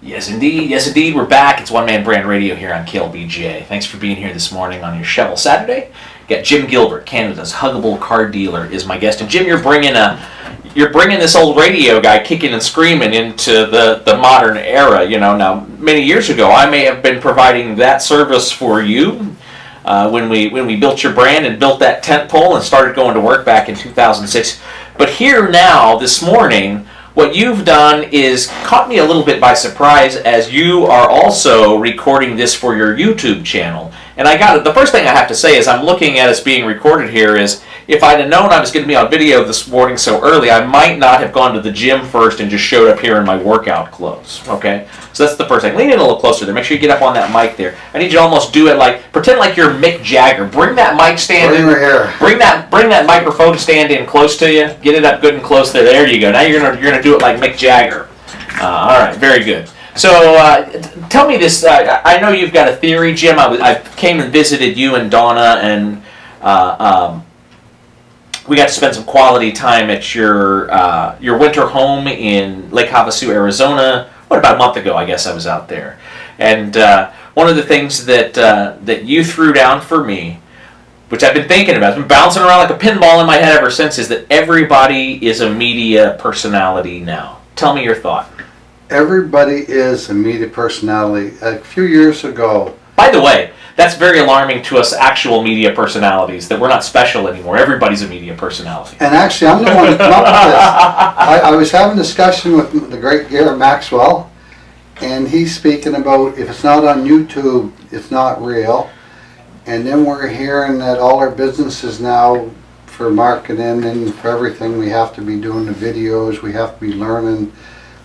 Yes, indeed. Yes, indeed. We're back. It's One Man Brand Radio here on KLBJ. Thanks for being here this morning on your Shovel Saturday. Got Jim Gilbert, Canada's Huggable car dealer, is my guest. And Jim, you're bringing this old radio guy kicking and screaming into the modern era. You know, now many years ago, I may have been providing that service for you when we built your brand and built that tent pole and started going to work back in 2006. But here now, this morning, what you've done is caught me a little bit by surprise, as you are also recording this for your YouTube channel. And the first thing I have to say is I'm looking at us being recorded here is, if I'd have known I was going to be on video this morning so early, I might not have gone to the gym first and just showed up here in my workout clothes, okay? So that's the first thing. Lean in a little closer there. Make sure you get up on that mic there. I need you to almost do it pretend like you're Mick Jagger. Bring that mic stand in. Bring that microphone stand in close to you. Get it up good and close there. There you go. Now you're gonna do it like Mick Jagger. All right, very good. So tell me this. I know you've got a theory, Jim. I came and visited you and Donna, and we got to spend some quality time at your winter home in Lake Havasu, Arizona. About a month ago, I guess I was out there. And one of the things that you threw down for me, which I've been thinking about, it's been bouncing around like a pinball in my head ever since, is that everybody is a media personality now. Tell me your thought. Everybody is a media personality. A few years ago... By the way, that's very alarming to us actual media personalities, that we're not special anymore. Everybody's a media personality. And actually, I'm the one to come up with this. I was having a discussion with the great Garrett Maxwell, and he's speaking about if it's not on YouTube, it's not real. And then we're hearing that all our businesses now, for marketing and for everything, we have to be doing the videos, we have to be learning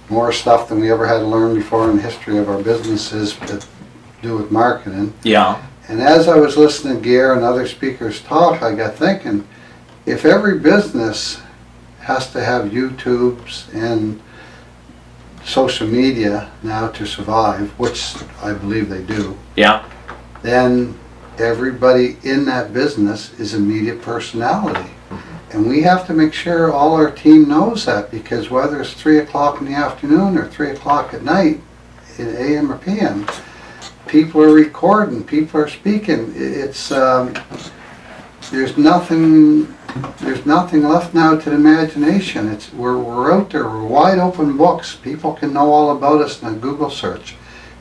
more stuff than we ever had to learn before in the history of our businesses that do with marketing. Yeah. And as I was listening to Gare and other speakers talk, I got thinking, if every business has to have YouTubes and social media now to survive, which I believe they do, yeah, then everybody in that business is a media personality. And we have to make sure all our team knows that, because whether it's 3 o'clock in the afternoon or 3 o'clock at night, in AM or PM, people are recording, people are speaking. It's there's nothing left now to the imagination. We're out there. We're wide open books. People can know all about us in a Google search.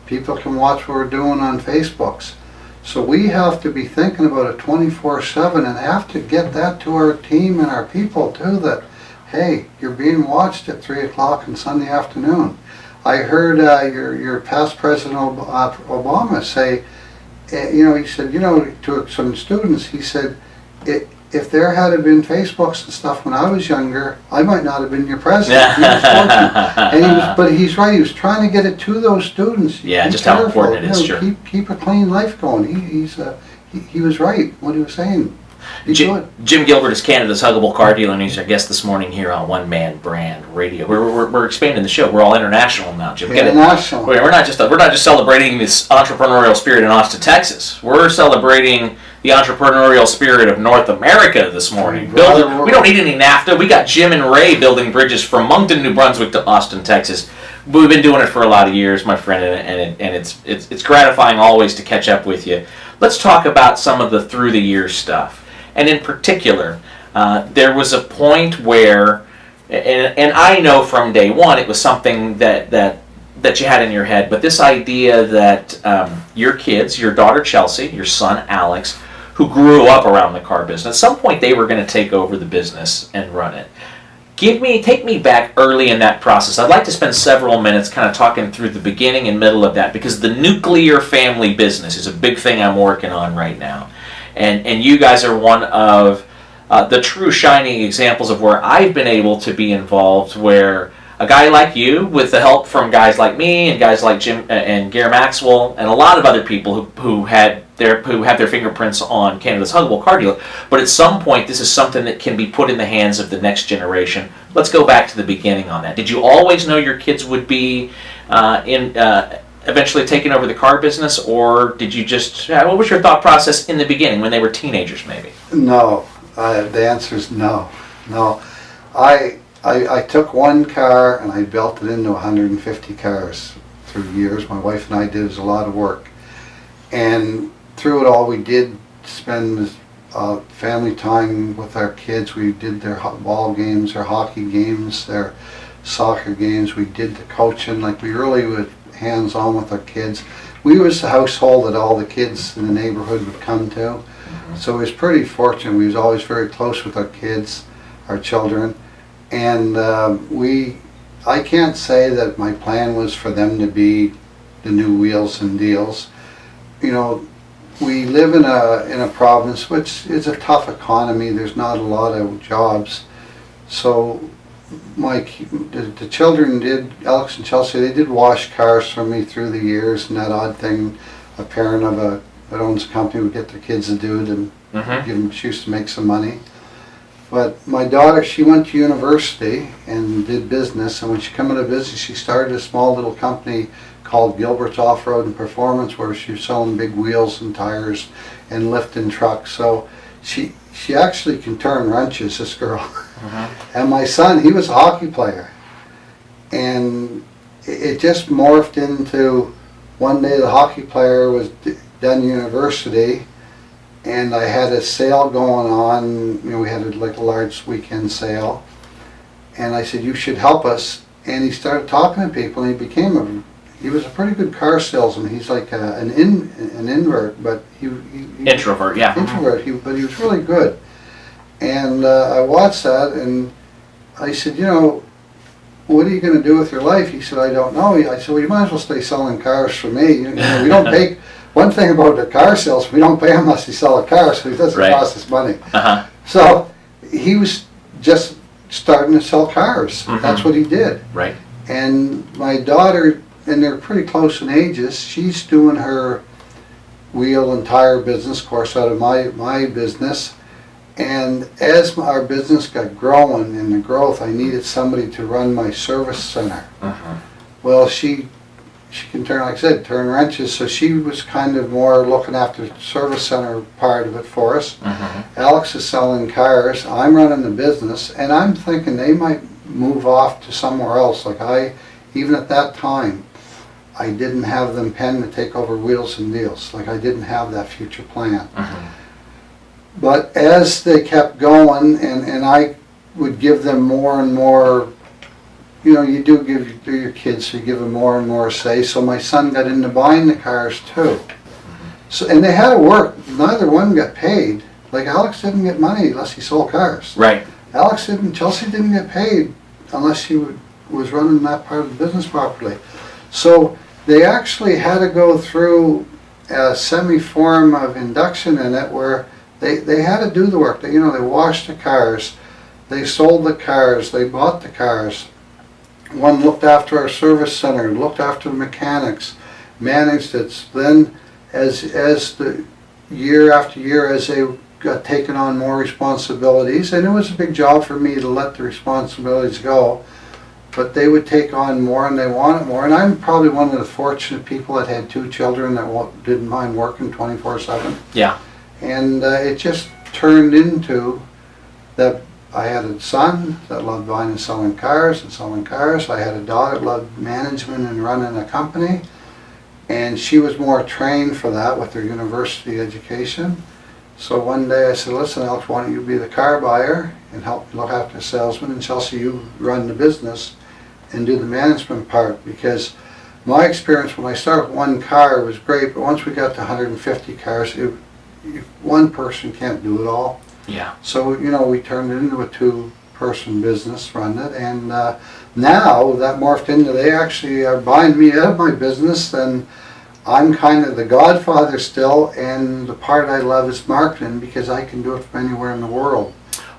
People can watch what we're doing on Facebooks. So we have to be thinking about it 24/7 and have to get that to our team and our people too, that, hey, you're being watched at 3 o'clock on Sunday afternoon. I heard your past President Obama say, he said, to some students, he said, if there had been Facebooks and stuff when I was younger, I might not have been your president. But he's right. He was trying to get it to those students. Yeah, just how important it is. Sure. Keep a clean life going. He was right what he was saying. Jim Gilbert is Canada's Huggable car dealer, and he's our guest this morning here on One Man Brand Radio. We're expanding the show. We're all international now, Jim. International. We're not just celebrating this entrepreneurial spirit in Austin, Texas. We're celebrating the entrepreneurial spirit of North America this morning. We don't need any NAFTA. We got Jim and Ray building bridges from Moncton, New Brunswick to Austin, Texas. We've been doing it for a lot of years, my friend, and it's gratifying always to catch up with you. Let's talk about some of the through the years stuff. And in particular, there was a point where, and I know from day one it was something that you had in your head, but this idea that your kids, your daughter Chelsea, your son Alex, who grew up around the car business, at some point they were going to take over the business and run it. Take me back early in that process. I'd like to spend several minutes kind of talking through the beginning and middle of that, because the nuclear family business is a big thing I'm working on right now. And you guys are one of the true shining examples of where I've been able to be involved, where a guy like you, with the help from guys like me and guys like Jim and Gare Maxwell and a lot of other people who have their fingerprints on Canada's Huggable car dealer, but at some point this is something that can be put in the hands of the next generation. Let's go back to the beginning on that. Did you always know your kids would be eventually taking over the car business, or did you just, what was your thought process in the beginning when they were teenagers maybe? No, the answer is no. I took one car and I built it into 150 cars through years. My wife and I did. It was a lot of work. And through it all, we did spend family time with our kids. We did their ball games, their hockey games, their soccer games. We did the coaching. Like, we really were hands-on with our kids. We was the household that all the kids in the neighborhood would come to. So it was pretty fortunate. We was always very close with our kids, our children. And I can't say that my plan was for them to be the new Wheels and Deals. You know, we live in a province which is a tough economy. There's not a lot of jobs. So the children did, Alex and Chelsea, they did wash cars for me through the years, and that odd thing a parent that owns a company would get their kids to do to give them, she used to make some money. But my daughter, she went to university and did business, and when she came out of business, she started a small little company called GILBERT'S Off-Road and Performance, where she was selling big wheels and tires and lifting trucks. So she actually can turn wrenches, this girl. And my son, he was a hockey player. And it just morphed into, one day the hockey player was done university, and I had a sale going on. You know, we had like a large weekend sale, and I said, you should help us. And he started talking to people, and he was a pretty good car salesman. He's like an invert, but introvert, yeah. Introvert, but he was really good. And I watched that, and I said, you know, what are you going to do with your life? He said, I don't know. I said, well, you might as well stay selling cars for me. You know, we don't pay. One thing about the car sales, we don't pay him unless he sell a car, so it doesn't cost us money. So he was just starting to sell cars. That's what he did. Right. And my daughter, and they're pretty close in ages, she's doing her wheel and tire business course out of my business. And as our business got growing, and the growth, I needed somebody to run my service center. Well, she can turn, like I said, turn wrenches, so she was kind of more looking after the service center part of it for us. Alex is selling cars, I'm running the business, and I'm thinking they might move off to somewhere else. Like even at that time, I didn't have them penned to take over Wheels and Deals. Like, I didn't have that future plan. But as they kept going, and I would give them more and more, you know, you do give your kids, so you give them more and more say. So my son got into buying the cars too. So, and they had to work. Neither one got paid. Like, Alex didn't get money unless he sold cars. Right. Chelsea didn't get paid unless she was running that part of the business properly. So they actually had to go through a semi-form of induction in it, where they had to do the work. They washed the cars, they sold the cars, they bought the cars. One looked after our service center, looked after the mechanics, managed it. Then as the year after year, as they got taken on more responsibilities, and it was a big job for me to let the responsibilities go, but they would take on more and they wanted more. And I'm probably one of the fortunate people that had 2 children that didn't mind working 24/7. Yeah. And it just turned into that I had a son that loved buying and selling cars and selling cars. I had a daughter that loved management and running a company. And she was more trained for that with her university education. So one day I said, listen, Alex, why don't you be the car buyer and help look after the salesman, and Chelsea, you run the business and do the management part. Because my experience when I started with 1 car was great, but once we got to 150 cars, one person can't do it all. Yeah. So, you know, we turned it into a 2-person business, run it, and now that morphed into, they actually are buying me out of my business, and I'm kind of the godfather still, and the part I love is marketing, because I can do it from anywhere in the world.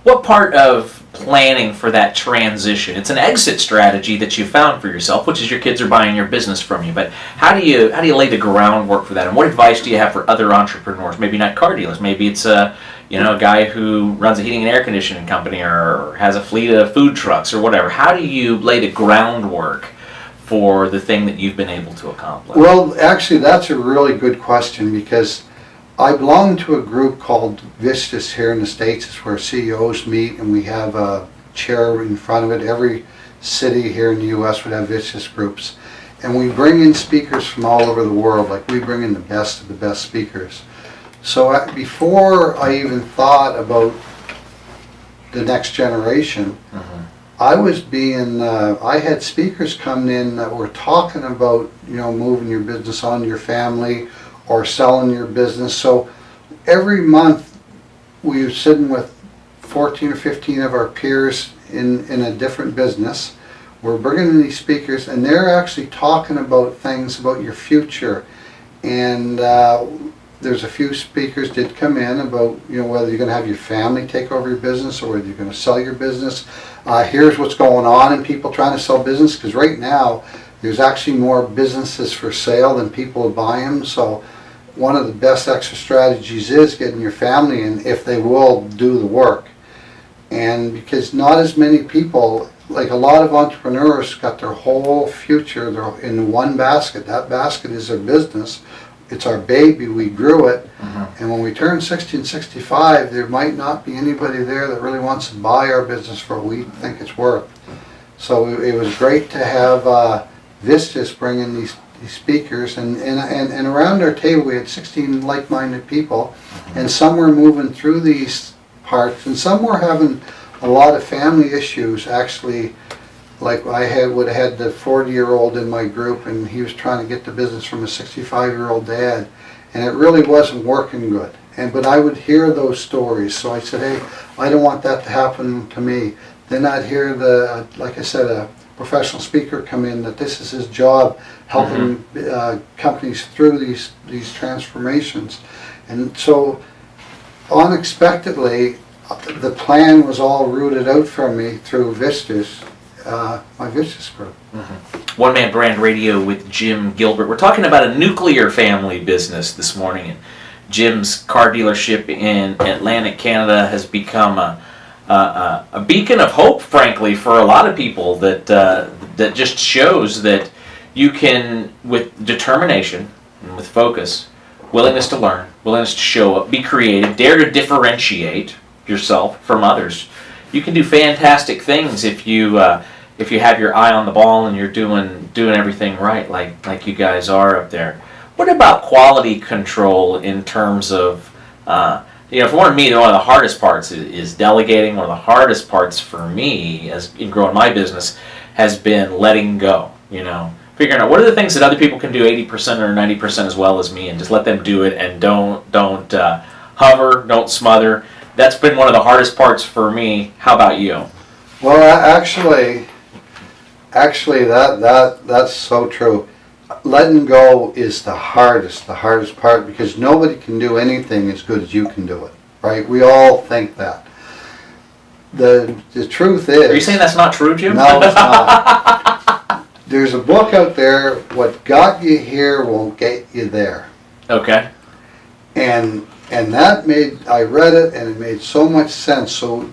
What part of planning for that transition? It's an exit strategy that you found for yourself, which is your kids are buying your business from you. But how do you lay the groundwork for that? And what advice do you have for other entrepreneurs? Maybe not car dealers. Maybe it's a guy who runs a heating and air conditioning company, or has a fleet of food trucks or whatever. How do you lay the groundwork for the thing that you've been able to accomplish? Well, actually, that's a really good question, because I belong to a group called Vistas here in the States. It's where CEOs meet, and we have a chair in front of it. Every city here in the U.S. would have Vistas groups. And we bring in speakers from all over the world, like we bring in the best of the best speakers. So before I even thought about the next generation, I was I had speakers coming in that were talking about, moving your business on to your family or selling your business. So every month we were sitting with 14 or 15 of our peers in a different business. We're bringing in these speakers, and they're actually talking about things about your future. And there's a few speakers did come in about, whether you're going to have your family take over your business or whether you're going to sell your business. Here's what's going on in people trying to sell business, because right now there's actually more businesses for sale than people buy them. So one of the best extra strategies is getting your family in, if they will do the work. And because not as many people, like a lot of entrepreneurs, got their whole future in one basket. That basket is their business. It's our baby, we grew it, and when we turn 60 and 65, there might not be anybody there that really wants to buy our business for what we think it's worth. So it was great to have Vistas bring in these speakers, and around our table we had 16 like-minded people, and some were moving through these parts, and some were having a lot of family issues, actually. Like I would have had the 40-year-old in my group, and he was trying to get the business from a 65-year-old dad, and it really wasn't working good. But I would hear those stories, so I said, hey, I don't want that to happen to me. Then I'd hear like I said, a professional speaker come in, that this is his job, helping companies through these transformations. And so unexpectedly, the plan was all rooted out for me through Vistas. My Vistas group. One Man Brand Radio with Jim Gilbert. We're talking about a nuclear family business this morning. And Jim's car dealership in Atlantic Canada has become a beacon of hope, frankly, for a lot of people. That just shows that you can, with determination and with focus, willingness to learn, willingness to show up, be creative, dare to differentiate yourself from others. You can do fantastic things if you have your eye on the ball and you're doing everything right, like you guys are up there. What about quality control in terms of, for one of me, one of the hardest parts is delegating. One of the hardest parts for me, as in growing my business, has been letting go. Figuring out what are the things that other people can do 80% or 90% as well as me, and just let them do it, and don't hover, don't smother. That's been one of the hardest parts for me. How about you? Well, actually, that's so true. Letting go is the hardest part, because nobody can do anything as good as you can do it, right? We all think that. The truth is... Are you saying that's not true, Jim? No, it's not. There's a book out there, What Got You Here Won't Get You There. Okay. And I read it, and it made so much sense. So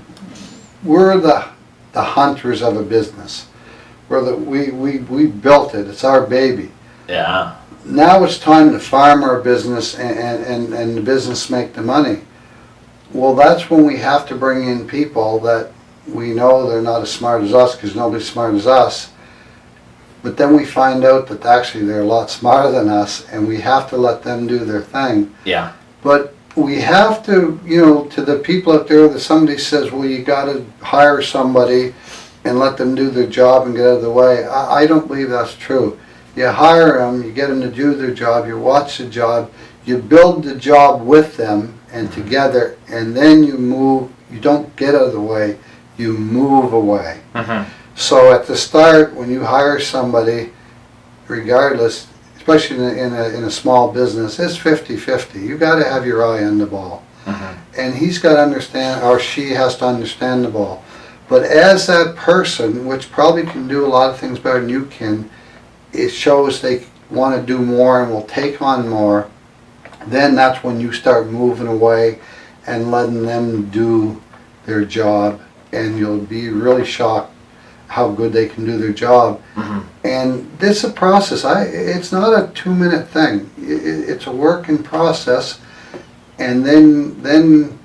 we're the hunters of a business. We built it. It's our baby. Yeah. Now it's time to farm our business and the business make the money. Well, that's when we have to bring in people that we know they're not as smart as us, because nobody's smart as us. But then we find out that actually they're a lot smarter than us, and we have to let them do their thing. Yeah. But we have to, to the people out there that somebody says, well, you got to hire somebody and let them do their job and get out of the way. I don't believe that's true. You hire them, you get them to do their job, you watch the job, you build the job with them and together, and then you move. You don't get out of the way, you move away. So at the start, when you hire somebody, regardless, especially in a small business, it's 50-50. You got to have your eye on the ball. And he's got to understand, or she has to understand the ball. But as that person, which probably can do a lot of things better than you can, it shows they want to do more and will take on more, then that's when you start moving away and letting them do their job, and you'll be really shocked how good they can do their job. And this is a process. It's not a 2-minute thing. It's a work in process. And then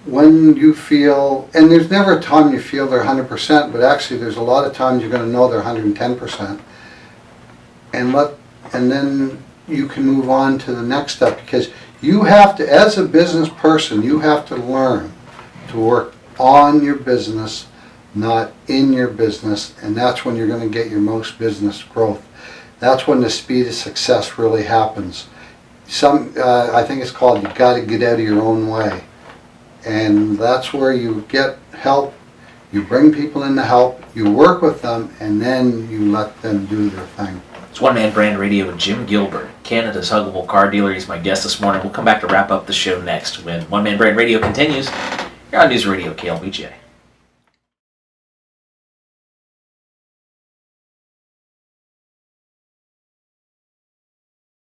when you feel, and there's never a time you feel they're 100%, but actually there's a lot of times you're going to know they're 110%. and then you can move on to the next step, because you have to, as a business person, you have to learn to work on your business, not in your business, and that's when you're going to get your most business growth. That's when the speed of success really happens. I think it's called, you got to get out of your own way, and that's where you get help. You bring people in to help, you work with them, and then you let them do their thing. It's One Man Brand Radio with Jim Gilbert, Canada's Huggable car dealer. He's my guest this morning. We'll come back to wrap up the show next when One Man Brand Radio continues here on News Radio KLBJ.